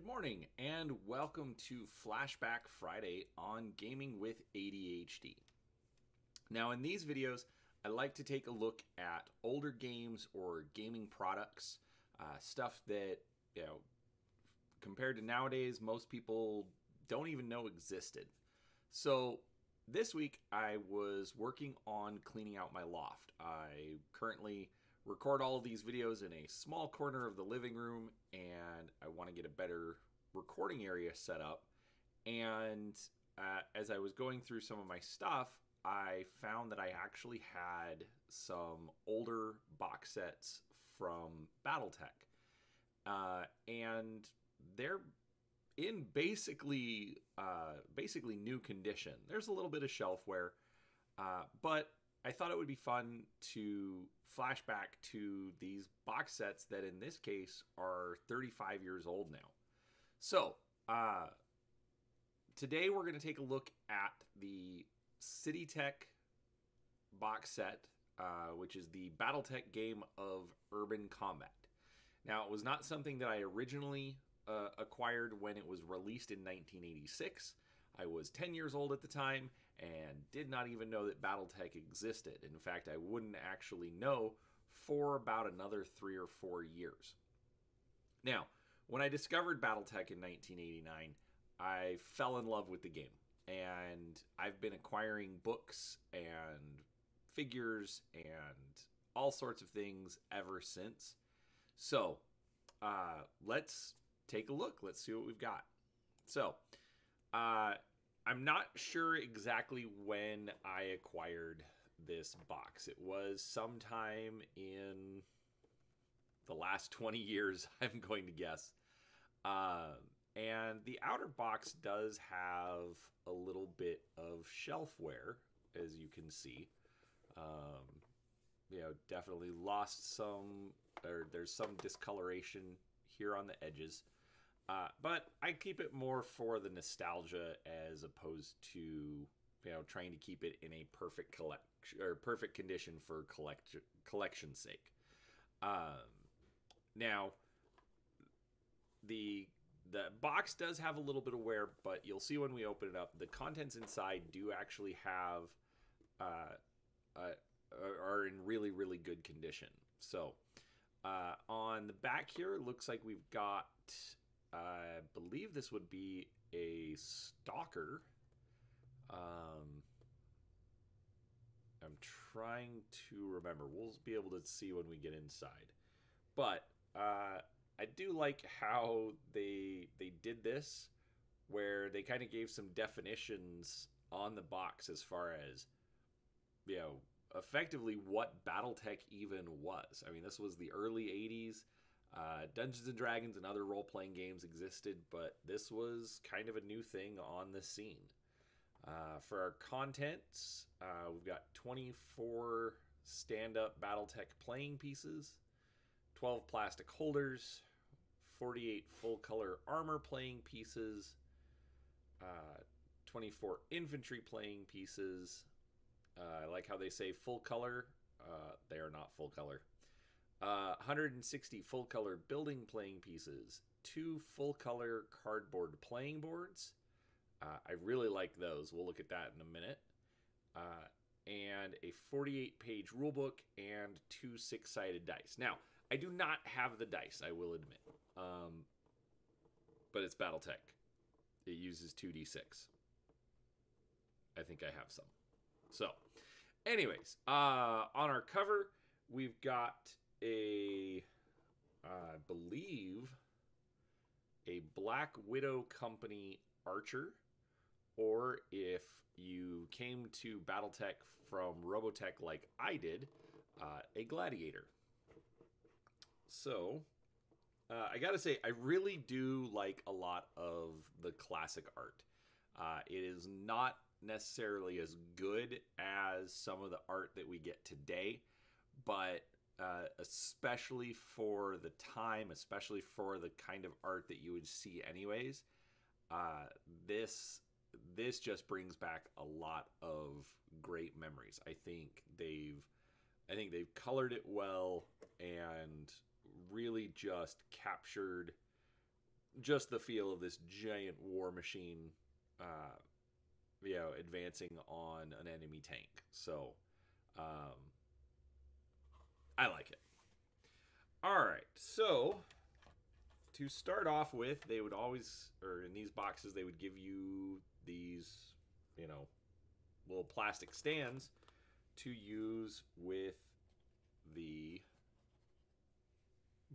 Good morning and welcome to Flashback Friday on Gaming with ADHD. Now in these videos, I like to take a look at older games or gaming products, stuff that, compared to nowadays, most people don't even know existed. So this week I was working on cleaning out my loft. I currently record all of these videos in a small corner of the living room, and I want to get a better recording area set up. And as I was going through some of my stuff, I found that I actually had some older box sets from Battletech. And they're in basically new condition. There's a little bit of shelf wear, but I thought it would be fun to flash back to these box sets that in this case are 35 years old now. So today we're going to take a look at the Citytech box set, which is the Battletech game of Urban Combat. Now, it was not something that I originally acquired when it was released in 1986. I was 10 years old at the time and did not even know that Battletech existed. In fact, I wouldn't actually know for about another 3 or 4 years. Now, when I discovered Battletech in 1989, I fell in love with the game. And I've been acquiring books and figures and all sorts of things ever since. So, let's take a look. Let's see what we've got. So, I'm not sure exactly when I acquired this box. It was sometime in the last 20 years, I'm going to guess. And the outer box does have a little bit of shelf wear, as you can see. Definitely lost some, or there's some discoloration here on the edges. But I keep it more for the nostalgia as opposed to, trying to keep it in a perfect perfect condition for collection's sake. Now, the box does have a little bit of wear, but you'll see when we open it up, the contents inside do actually have are in really, really good condition. So on the back here, it looks like we've got, I believe this would be a stalker. I'm trying to remember. We'll be able to see when we get inside. But I do like how they did this, where they kind of gave some definitions on the box as far as, effectively what Battletech even was. I mean, this was the early 80s. Dungeons and Dragons and other role-playing games existed, but this was kind of a new thing on the scene. For our contents, we've got 24 stand-up Battletech playing pieces, 12 plastic holders, 48 full-color armor playing pieces, 24 infantry playing pieces. I like how they say full color. They are not full color. 160 full-color building playing pieces, 2 full-color cardboard playing boards. I really like those. We'll look at that in a minute. And a 48-page rulebook and 2 6-sided dice. Now, I do not have the dice, I will admit. But it's Battletech. It uses 2d6. I think I have some. So, anyways, on our cover, we've got I believe, a Black Widow Company archer, or if you came to Battletech from Robotech like I did, a gladiator. So, I gotta say, I really do like a lot of the classic art. It is not necessarily as good as some of the art that we get today, but especially for the time, especially for the kind of art that you would see anyways, this just brings back a lot of great memories. I think they've colored it well and really just captured just the feel of this giant war machine, advancing on an enemy tank. So, I like it. All right, so to start off with, they would always, or in these boxes, they would give you these, little plastic stands to use with the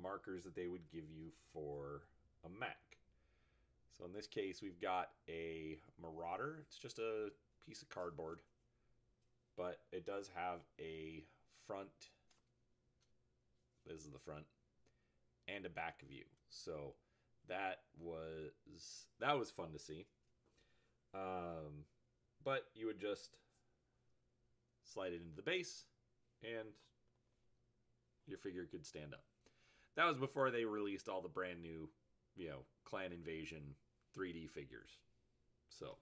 markers that they would give you for a mech. So in this case, we've got a Marauder. It's just a piece of cardboard, but it does have a front. This is the front and a back view. So that was fun to see. But you would just slide it into the base and your figure could stand up. That was before they released all the brand new, Clan Invasion 3D figures. So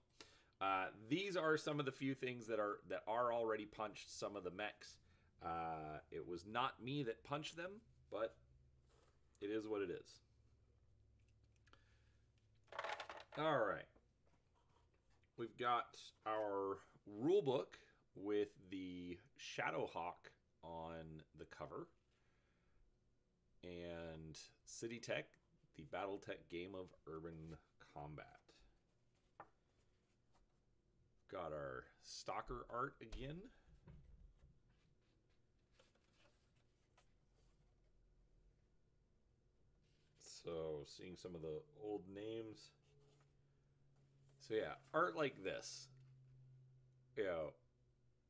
these are some of the few things that are already punched. Some of the mechs. It was not me that punched them, but it is what it is. All right. We've got our rule book with the Shadowhawk on the cover. And Citytech, the Battletech game of urban combat. Got our Stalker art again. So, seeing some of the old names. So yeah, art like this.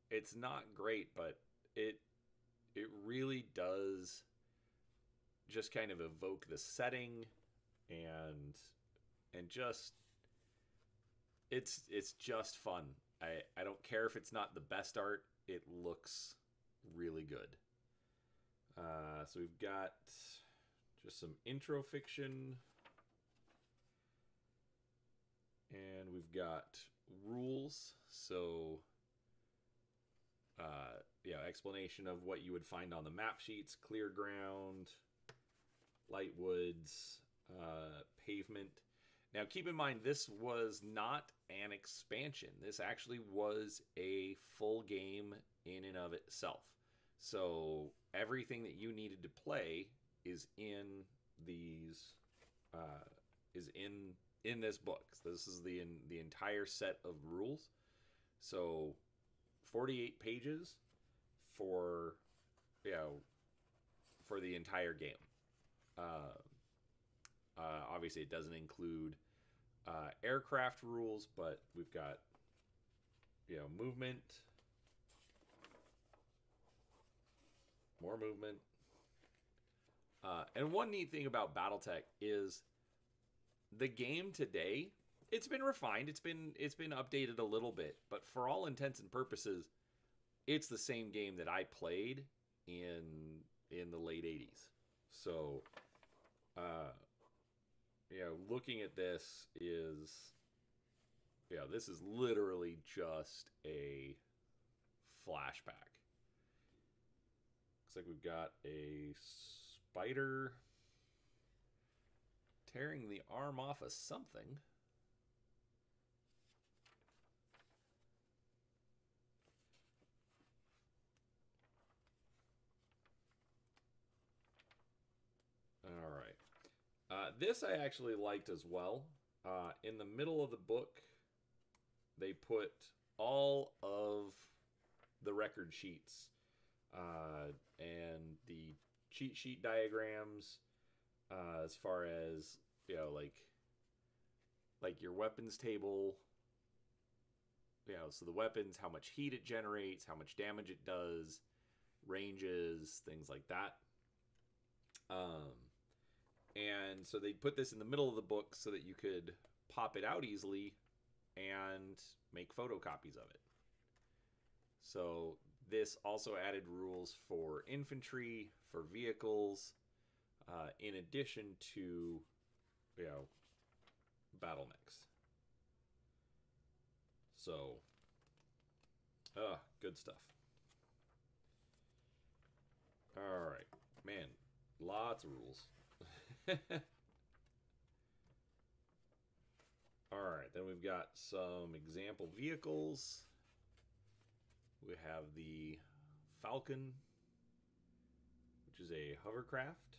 It's not great, but it really does just kind of evoke the setting and just it's just fun. I don't care if it's not the best art, it looks really good. So we've got just some intro fiction, and we've got rules. So explanation of what you would find on the map sheets: clear ground, light woods, pavement. Now keep in mind, this was not an expansion. This actually was a full game in and of itself. So everything that you needed to play is in these in this book. So this is the entire set of rules. So 48 pages for the entire game. Obviously, it doesn't include aircraft rules, but we've got movement, more movement. And one neat thing about Battletech is the game today. It's been refined. It's been updated a little bit, but for all intents and purposes, it's the same game that I played in the late 80s. So, looking at this is, this is literally just a flashback. Looks like we've got a spider tearing the arm off of something. All right. This I actually liked as well. In the middle of the book, they put all of the record sheets and the cheat sheet diagrams, as far as like your weapons table. So the weapons, how much heat it generates, how much damage it does, ranges, things like that. And so they put this in the middle of the book so that you could pop it out easily and make photocopies of it. So this also added rules for infantry, for vehicles, in addition to, battle mechs. So, good stuff. All right, man, lots of rules. got some example vehicles. We have the Falcon, which is a hovercraft.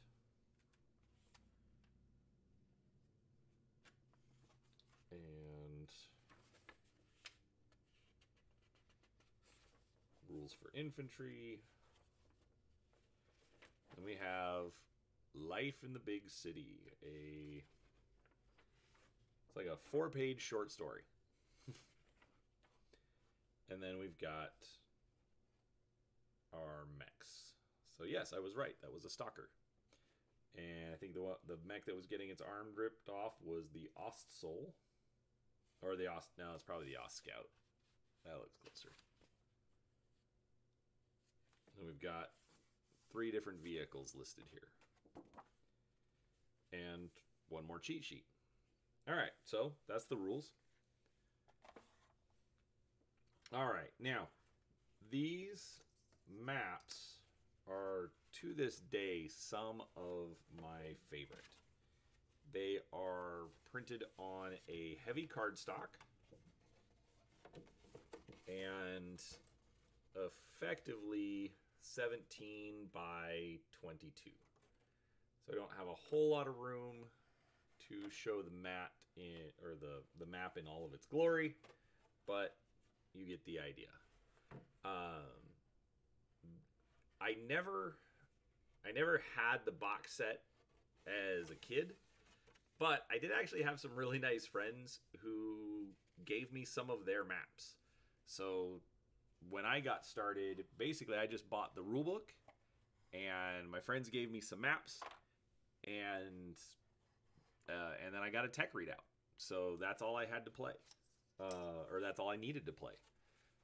And rules for infantry. And we have Life in the Big City, it's like a 4-page short story. And then we've got our mechs. So yes, I was right. That was a stalker. And I think the mech that was getting its arm ripped off was the Ostsoul. Or the Ost... No, it's probably the Ostscout. That looks closer. And we've got 3 different vehicles listed here. And 1 more cheat sheet. Alright, so that's the rules. Alright, now, these maps are, to this day, some of my favorite. They are printed on a heavy cardstock and effectively 17 by 22. So I don't have a whole lot of room to show the map the map in all of its glory, but you get the idea. I never had the box set as a kid. But I did actually have some really nice friends who gave me some of their maps. So when I got started, basically I just bought the rulebook, and my friends gave me some maps, and then I got a tech readout. So that's all I had to play, or that's all I needed to play.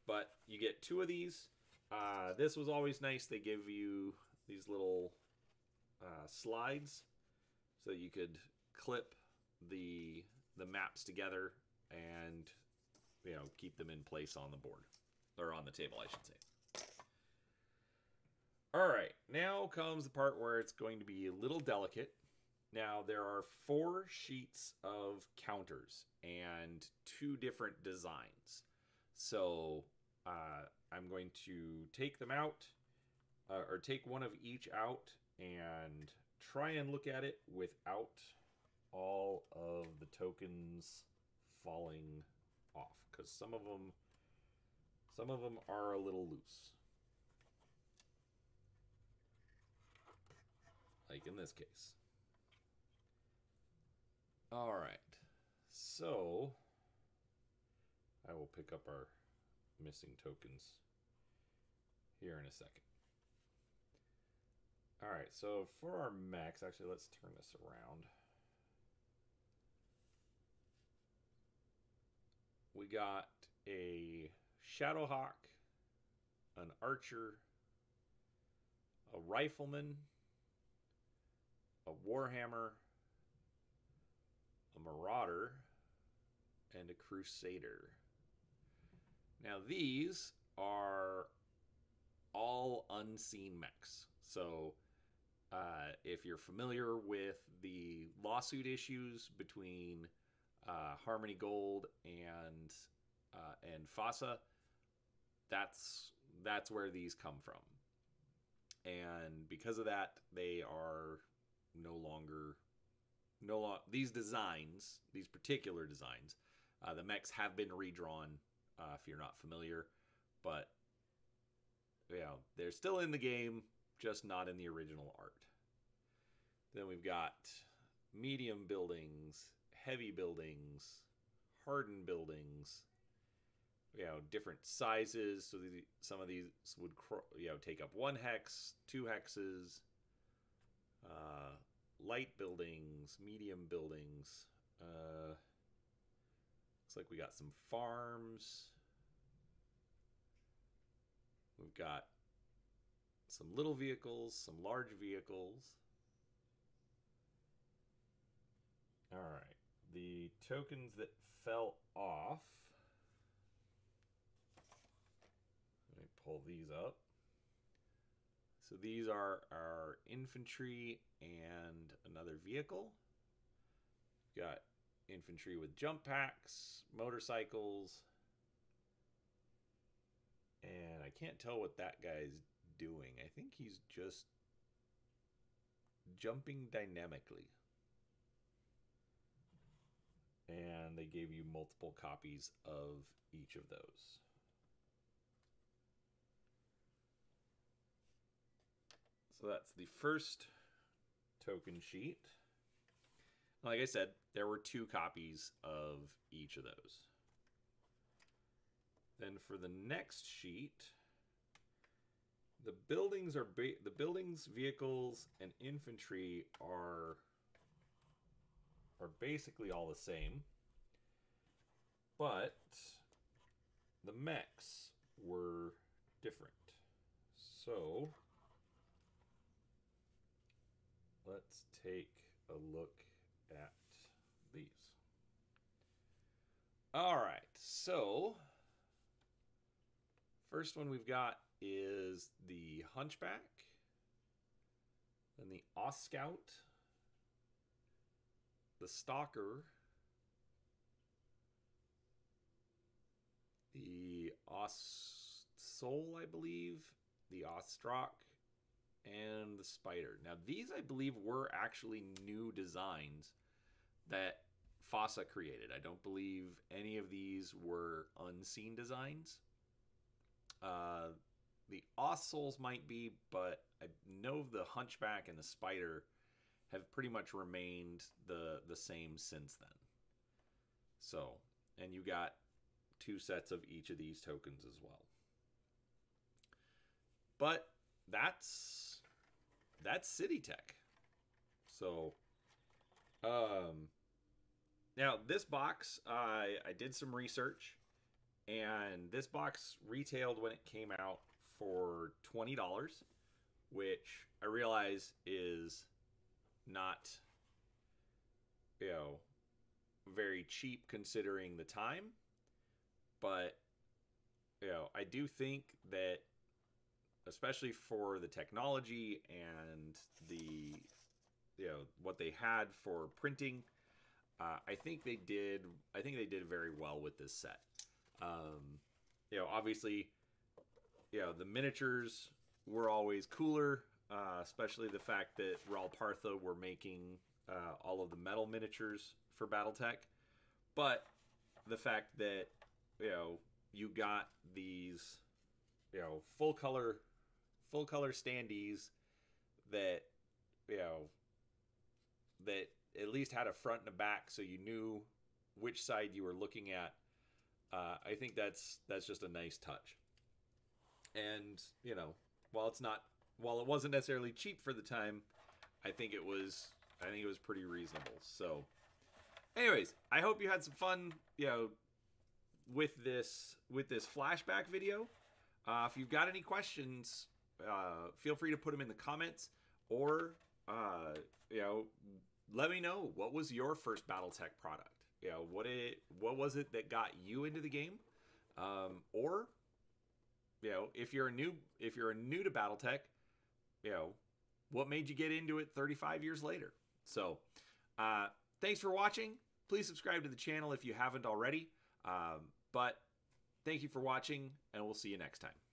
But you get 2 of these. This was always nice. They give you these little slides so that you could clip the maps together and, you know, keep them in place on the board, or on the table, I should say. All right, now comes the part where it's going to be a little delicate. Now there are 4 sheets of counters and 2 different designs. So I'm going to take them out, or take one of each out and try and look at it without all of the tokens falling off, because some of them are a little loose, like in this case. All right, so I will pick up our missing tokens here in a second. All right, so for our mechs, actually, let's turn this around. We got a Shadowhawk, an Archer, a Rifleman, a Warhammer, a Marauder, and a Crusader. Now these are all unseen mechs. So if you're familiar with the lawsuit issues between Harmony Gold and FASA, that's where these come from. And because of that, they are these designs, these particular designs, the mechs have been redrawn, if you're not familiar, but yeah, they're still in the game, just not in the original art. Then we've got medium buildings, heavy buildings, hardened buildings, different sizes. So some of these would take up 1 hex, 2 hexes, light buildings, medium buildings. Looks like we got some farms. We've got some little vehicles, some large vehicles. All right, the tokens that fell off. Let me pull these up. So these are our infantry and another vehicle. We've got infantry with jump packs, motorcycles. And I can't tell what that guy's doing. I think he's just jumping dynamically. And they gave you multiple copies of each of those. So that's the first token sheet. Like I said, there were 2 copies of each of those. Then for the next sheet, the buildings, vehicles, and infantry are basically all the same, but the mechs were different. So let's take a look at these. All right, so first one we've got is the Hunchback, then the Scout, the Stalker, the Soul, I believe, the Ostrock, and the Spider. Now these, I believe, were actually new designs that FASA created. I don't believe any of these were unseen designs. The Souls might be, but I know the Hunchback and the Spider have pretty much remained the same since then. So, and you got 2 sets of each of these tokens as well. But that's Citytech. So, now this box, I did some research, and this box retailed when it came out for $20, which I realize is not, very cheap considering the time. But, I do think that, especially for the technology and the, what they had for printing, I think they did very well with this set. Obviously, the miniatures were always cooler, especially the fact that Raul Partha were making all of the metal miniatures for Battletech. But the fact that, you got these, full color standees that, that at least had a front and a back so you knew which side you were looking at. I think that's just a nice touch. And, while it wasn't necessarily cheap for the time, I think it was pretty reasonable. So anyways, I hope you had some fun, with this flashback video. If you've got any questions, feel free to put them in the comments, or let me know, what was your first Battletech product? What was it that got you into the game? Or if you're new to Battletech, what made you get into it 35 years later? So, thanks for watching. Please subscribe to the channel if you haven't already. But thank you for watching, and we'll see you next time.